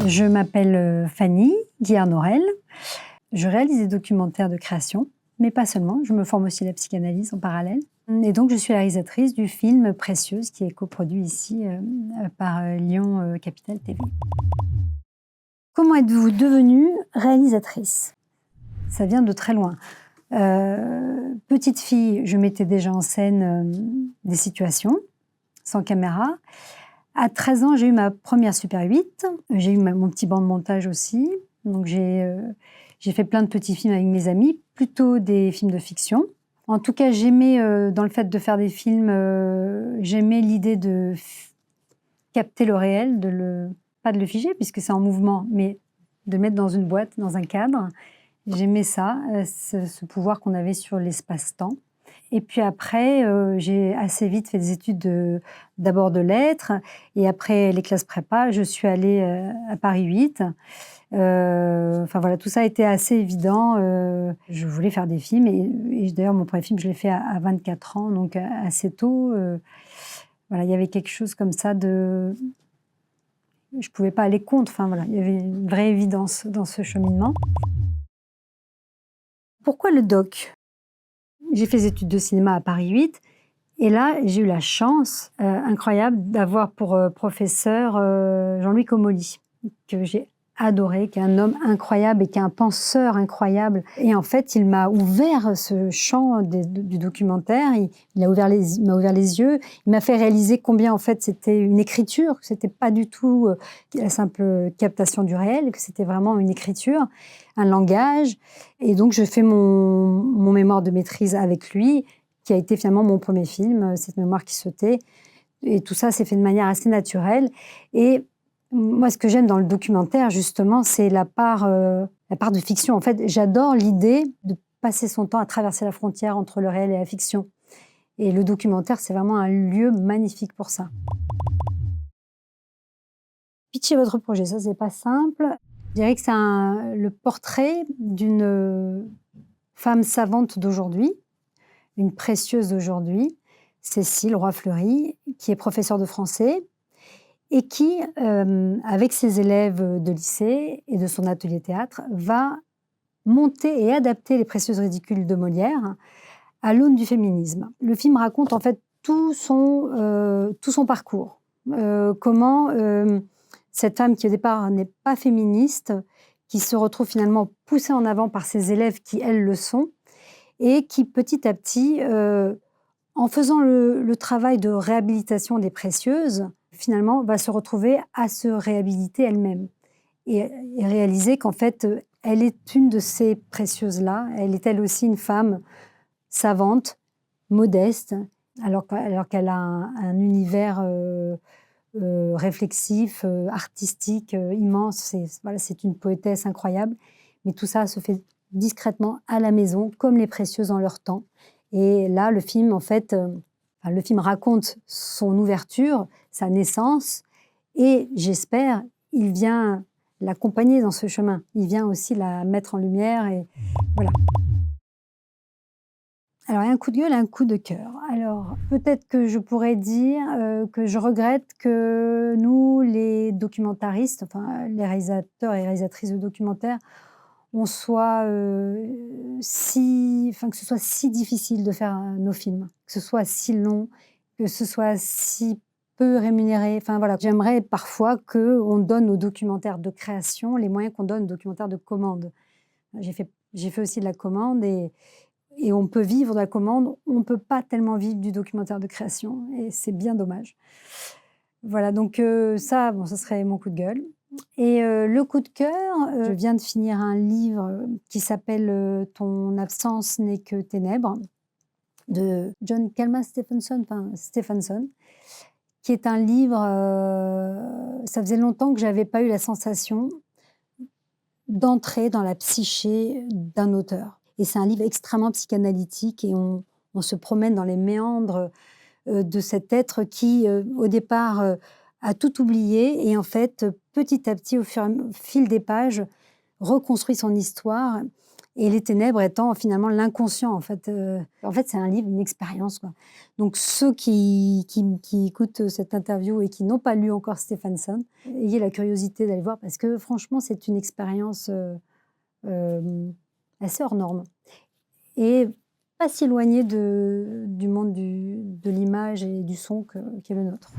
Je m'appelle Fanny Guillard-Norel. Je réalise des documentaires de création, mais pas seulement. Je me forme aussi à la psychanalyse en parallèle. Et donc, je suis la réalisatrice du film Précieuse, qui est coproduit ici par Lyon Capital TV. Comment êtes-vous devenue réalisatrice? Ça vient de très loin. Petite fille, je mettais déjà en scène des situations, sans caméra. À 13 ans, j'ai eu ma première Super 8. J'ai eu mon petit banc de montage aussi. Donc j'ai fait plein de petits films avec mes amis, plutôt des films de fiction. En tout cas, j'aimais, dans le fait de faire des films, j'aimais l'idée de capter le réel, pas de le figer, puisque c'est en mouvement, mais de le mettre dans une boîte, dans un cadre. J'aimais ça, ce pouvoir qu'on avait sur l'espace-temps. Et puis après, j'ai assez vite fait des études d'abord de lettres, et après les classes prépa, je suis allée à Paris 8. Enfin voilà, tout ça a été assez évident. Je voulais faire des films, et d'ailleurs mon premier film, je l'ai fait à 24 ans, donc assez tôt. Voilà, il y avait quelque chose comme ça de... Je ne pouvais pas aller contre, enfin voilà, il y avait une vraie évidence dans ce cheminement. Pourquoi le doc? J'ai fait des études de cinéma à Paris 8, et là, j'ai eu la chance incroyable d'avoir pour professeur Jean-Louis Comolli, que j'ai adoré, qui est un homme incroyable et qui est un penseur incroyable. Et en fait, il m'a ouvert ce champ du documentaire, il m'a ouvert les yeux, il m'a fait réaliser combien en fait c'était une écriture, que c'était pas du tout la simple captation du réel, que c'était vraiment une écriture, un langage. Et donc, je fais mon mémoire de maîtrise avec lui, qui a été finalement mon premier film, cette mémoire qui se tait. Et tout ça s'est fait de manière assez naturelle. Et moi, ce que j'aime dans le documentaire, justement, c'est la part de fiction. En fait, j'adore l'idée de passer son temps à traverser la frontière entre le réel et la fiction. Et le documentaire, c'est vraiment un lieu magnifique pour ça. Pitcher votre projet, ça, c'est pas simple. Je dirais que c'est le portrait d'une femme savante d'aujourd'hui, une précieuse d'aujourd'hui, Cécile Roy-Fleury, qui est professeure de français et qui, avec ses élèves de lycée et de son atelier théâtre, va monter et adapter Les Précieuses ridicules de Molière à l'aune du féminisme. Le film raconte en fait tout son parcours. Comment cette femme qui au départ n'est pas féministe, qui se retrouve finalement poussée en avant par ses élèves qui, elles, le sont, et qui petit à petit, en faisant le travail de réhabilitation des précieuses, finalement va se retrouver à se réhabiliter elle-même et réaliser qu'en fait, elle est une de ces précieuses-là. Elle est elle aussi une femme savante, modeste, alors qu'elle a un univers réflexif, artistique, immense. Voilà, c'est une poétesse incroyable. Mais tout ça se fait discrètement à la maison, comme les précieuses en leur temps. Et là, le film, en fait, le film raconte son ouverture, sa naissance, et j'espère, il vient l'accompagner dans ce chemin. Il vient aussi la mettre en lumière, et voilà. Alors, il y a un coup de gueule et un coup de cœur. Alors, peut-être que je pourrais dire que je regrette que nous, les documentaristes, enfin, les réalisateurs et réalisatrices de documentaires, on soit que ce soit si difficile de faire nos films, que ce soit si long, que ce soit si peu rémunéré. Enfin voilà, j'aimerais parfois qu'on donne aux documentaires de création les moyens qu'on donne aux documentaires de commande. J'ai fait aussi de la commande, et on peut vivre de la commande, on ne peut pas tellement vivre du documentaire de création, et c'est bien dommage. Voilà, donc ça serait mon coup de gueule. Et le coup de cœur, je viens de finir un livre qui s'appelle Ton absence n'est que ténèbres, de John Kalman Stephenson, qui est un livre, ça faisait longtemps que je n'avais pas eu la sensation d'entrer dans la psyché d'un auteur. Et c'est un livre extrêmement psychanalytique, et on se promène dans les méandres de cet être qui, au départ, a tout oublié, et en fait, petit à petit, au fil des pages, reconstruit son histoire Et Les Ténèbres étant finalement l'inconscient, en fait. En fait, c'est un livre, une expérience, quoi. Donc ceux qui écoutent cette interview et qui n'ont pas lu encore Stephenson, ayez la curiosité d'aller voir parce que franchement, c'est une expérience, assez hors norme et pas si éloignée du monde de l'image et du son qu'est le nôtre.